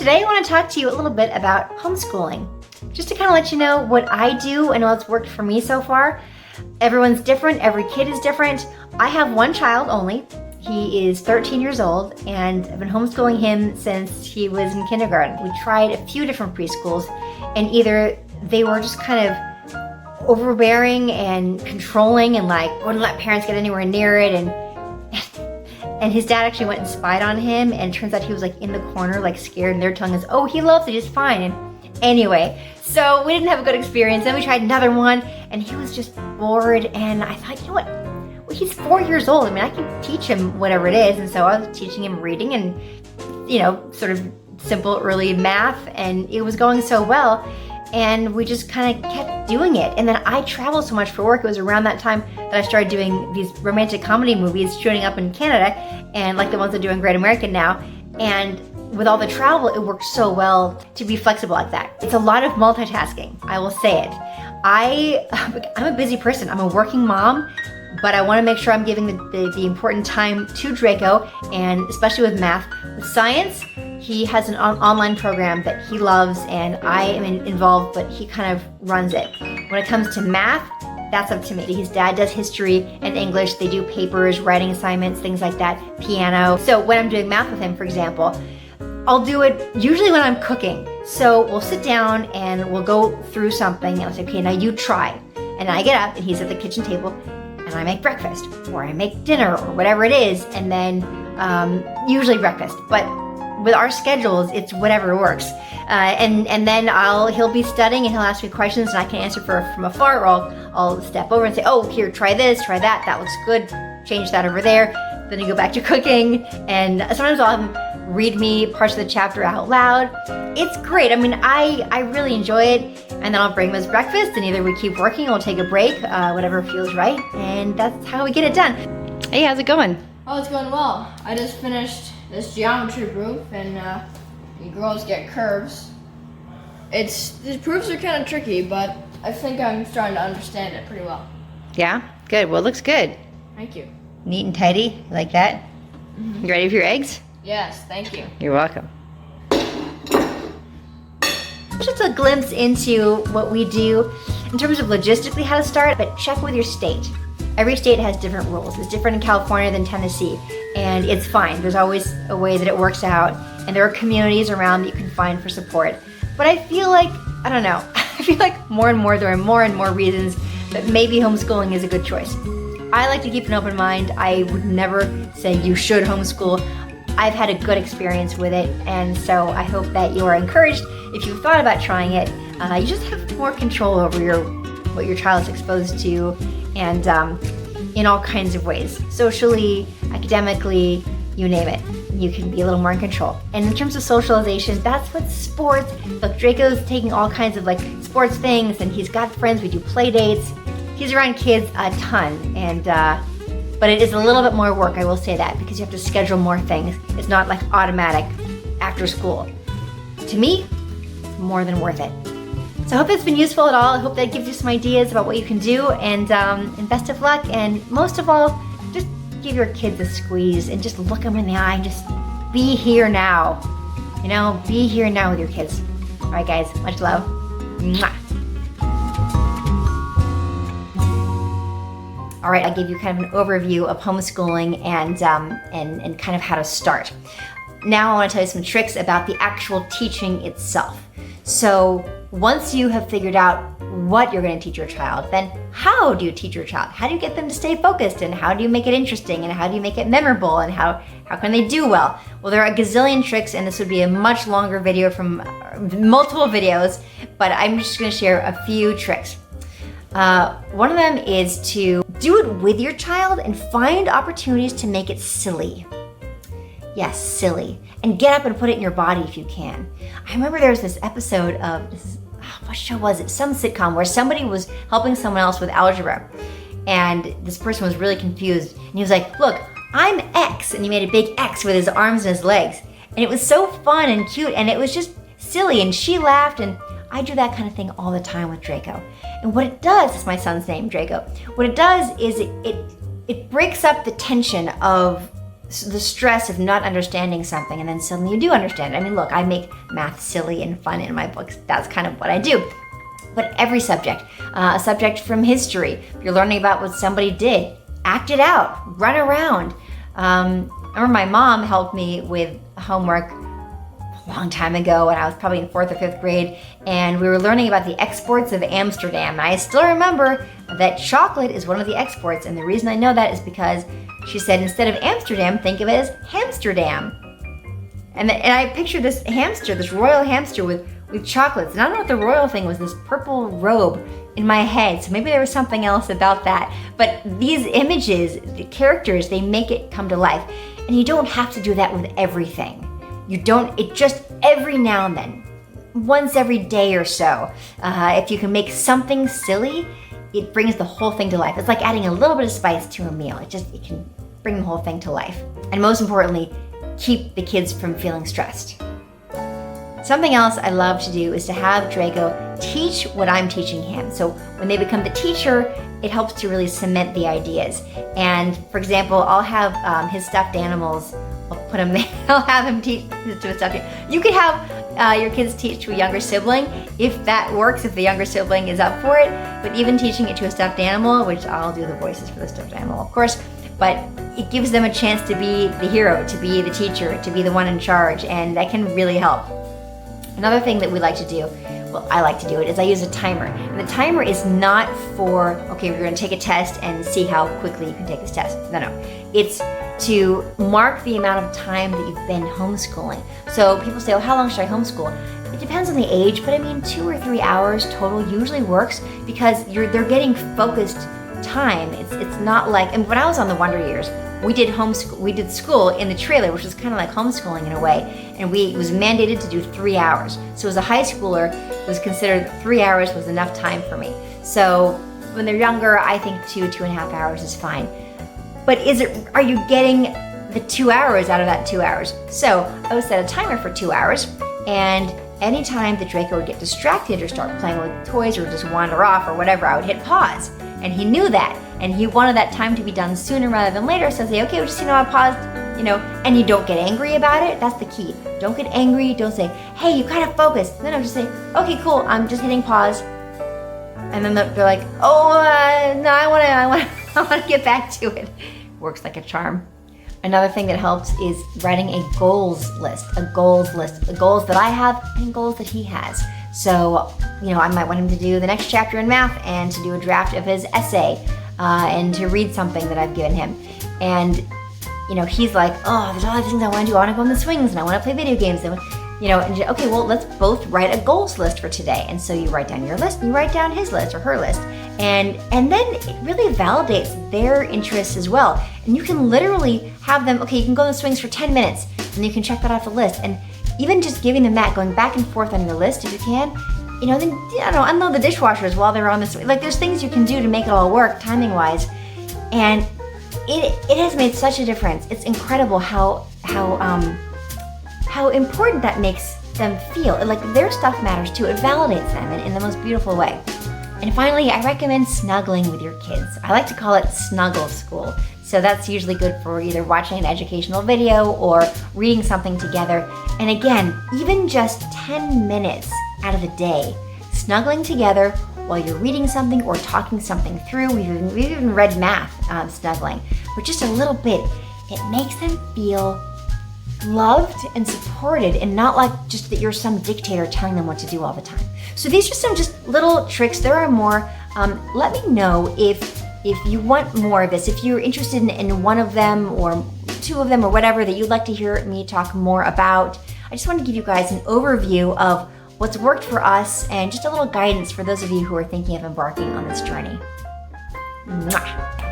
Today I want to talk to you a little bit about homeschooling. Just to kind of let you know what I do and what's worked for me so far. Everyone's different, every kid is different. I have one child only. He is 13 years old and I've been homeschooling him since he was in kindergarten. We tried a few different preschools and either they were just kind of overbearing and controlling and like wouldn't let parents get anywhere near it, and his dad actually went and spied on him, and it turns out he was like in the corner like scared, and they're telling us, oh, he loves it, he's fine. And anyway, so we didn't have a good experience. Then we tried another one and he was just bored, and I thought, you know what, well, he's 4 years old. I mean, I can teach him whatever it is. And so I was teaching him reading and, you know, sort of simple early math, and it was going so well. And we just kind of kept doing it. And then I traveled so much for work. It was around that time that I started doing these romantic comedy movies, shooting up in Canada, and like the ones that do in Great American now. And with all the travel, it worked so well to be flexible like that. It's a lot of multitasking, I will say it. I'm a busy person. I'm a working mom, but I want to make sure I'm giving the important time to Draco, and especially with math. With science, he has an online program that he loves, and I am involved, but he kind of runs it. When it comes to math, that's up to me. His dad does history and English. They do papers, writing assignments, things like that, piano. So when I'm doing math with him, for example, I'll do it usually when I'm cooking. So we'll sit down and we'll go through something, and I'll say, okay, now you try. And I get up and he's at the kitchen table and I make breakfast, or I make dinner, or whatever it is, and then usually breakfast. But with our schedules, it's whatever works. And then he'll be studying and he'll ask me questions and I can answer from afar, or I'll step over and say, oh, here, try this, try that, that looks good, change that over there. Then you go back to cooking, and sometimes I'll have him read me parts of the chapter out loud. It's great. I mean, I really enjoy it. And then I'll bring him his breakfast, and either we keep working or we'll take a break, whatever feels right. And that's how we get it done. Hey, how's it going? Oh, it's going well. I just finished this geometry proof, and you girls get curves. The proofs are kind of tricky, but I think I'm starting to understand it pretty well. Yeah? Good. Well, it looks good. Thank you. Neat and tidy. You like that? Mm-hmm. You ready for your eggs? Yes, thank you. You're welcome. Just a glimpse into what we do in terms of logistically how to start, but check with your state. Every state has different rules. It's different in California than Tennessee, and it's fine. There's always a way that it works out, and there are communities around that you can find for support. But I feel like, I don't know, I feel like more and more there are more and more reasons that maybe homeschooling is a good choice. I like to keep an open mind. I would never say you should homeschool. I've had a good experience with it, and so I hope that you are encouraged. If you've thought about trying it, you just have more control over what your child is exposed to, and in all kinds of ways. Socially, academically, you name it. You can be a little more in control. And in terms of socialization, that's what sports. Look, Draco's taking all kinds of like sports things, and he's got friends. We do play dates. He's around kids a ton, and but it is a little bit more work, I will say that, because you have to schedule more things. It's not like automatic after school. To me, more than worth it. So I hope it's been useful at all. I hope that gives you some ideas about what you can do, and best of luck. And most of all, just give your kids a squeeze and just look them in the eye and just be here now. You know, be here now with your kids. All right, guys, much love. Mwah. All right, I gave you kind of an overview of homeschooling and kind of how to start. Now I want to tell you some tricks about the actual teaching itself. So once you have figured out what you're going to teach your child, then how do you teach your child? How do you get them to stay focused, and how do you make it interesting, and how do you make it memorable, and how can they do well? Well, there are a gazillion tricks, and this would be a much longer video from multiple videos, but I'm just going to share a few tricks. One of them is to do it with your child and find opportunities to make it silly. Yes, silly. And get up and put it in your body if you can. I remember there was this episode of, what show was it? Some sitcom where somebody was helping someone else with algebra. And this person was really confused. And he was like, look, I'm X. And he made a big X with his arms and his legs. And it was so fun and cute, and it was just silly. And she laughed, and I do that kind of thing all the time with Draco. And what it does, is my son's name, Draco. What it does is it breaks up the tension of the stress of not understanding something and then suddenly you do understand it. I mean, look, I make math silly and fun in my books. That's kind of what I do. But every subject, a subject from history, if you're learning about what somebody did, act it out, run around. I remember my mom helped me with homework a long time ago when I was probably in 4th or 5th grade, and we were learning about the exports of Amsterdam. And I still remember that chocolate is one of the exports, and the reason I know that is because she said instead of Amsterdam, think of it as Hamsterdam. And I pictured this hamster, this royal hamster with chocolates. And I don't know what the royal thing was, this purple robe in my head. So maybe there was something else about that. But these images, the characters, they make it come to life. And you don't have to do that with everything. It just every now and then, once every day or so, if you can make something silly, it brings the whole thing to life. It's like adding a little bit of spice to a meal. It can bring the whole thing to life. And most importantly, keep the kids from feeling stressed. Something else I love to do is to have Draco teach what I'm teaching him. So when they become the teacher, it helps to really cement the ideas. And for example, I'll have his stuffed animals, I'll have him teach to a stuffed animal. You could have your kids teach to a younger sibling if that works, if the younger sibling is up for it. But even teaching it to a stuffed animal, which I'll do the voices for the stuffed animal, of course, but it gives them a chance to be the hero, to be the teacher, to be the one in charge, and that can really help. Another thing that we like to do, well, I like to do it, is I use a timer. And the timer is not for, okay, we're going to take a test and see how quickly you can take this test. No. It's to mark the amount of time that you've been homeschooling. So people say, how long should I homeschool? It depends on the age, but I mean 2 or 3 hours total usually works because they're getting focused time. It's not like, and when I was on the Wonder Years, we did school in the trailer, which was kind of like homeschooling in a way, and it was mandated to do 3 hours. So as a high schooler, it was considered 3 hours was enough time for me. So when they're younger, I think 2.5 hours is fine. But are you getting the 2 hours out of that 2 hours? So I would set a timer for 2 hours, and anytime that Draco would get distracted or start playing with toys or just wander off or whatever, I would hit pause. And he knew that. And he wanted that time to be done sooner rather than later. So I say, okay, well, just, I paused, and you don't get angry about it. That's the key. Don't get angry. Don't say, hey, you gotta focus. No, just say, okay, cool, I'm just hitting pause. And then they're like, no, I wanna get back to it. Works like a charm. Another thing that helps is writing a goals list, the goals that I have and goals that he has. So, I might want him to do the next chapter in math and to do a draft of his essay and to read something that I've given him. And, he's like, there's all these things I want to do. I want to go on the swings and I want to play video games. And, okay, well, let's both write a goals list for today. And so you write down your list and you write down his list or her list. And then it really validates their interests as well. And you can literally have them, okay, you can go on the swings for 10 minutes and you can check that off the list. And even just giving them that, going back and forth on your list if you can, then, unload the dishwashers while they're on the swing. Like, there's things you can do to make it all work timing-wise. And it has made such a difference. It's incredible how important that makes them feel. Like, their stuff matters too. It validates them in the most beautiful way. And finally, I recommend snuggling with your kids. I like to call it snuggle school. So that's usually good for either watching an educational video or reading something together. And again, even just 10 minutes out of the day, snuggling together while you're reading something or talking something through. We've even read math snuggling, but just a little bit. It makes them feel loved and supported and not like just that you're some dictator telling them what to do all the time. So these are some just little tricks. There are more. Let me know if you want more of this, if you're interested in one of them or two of them or whatever that you'd like to hear me talk more about. I just want to give you guys an overview of what's worked for us and just a little guidance for those of you who are thinking of embarking on this journey. Mwah.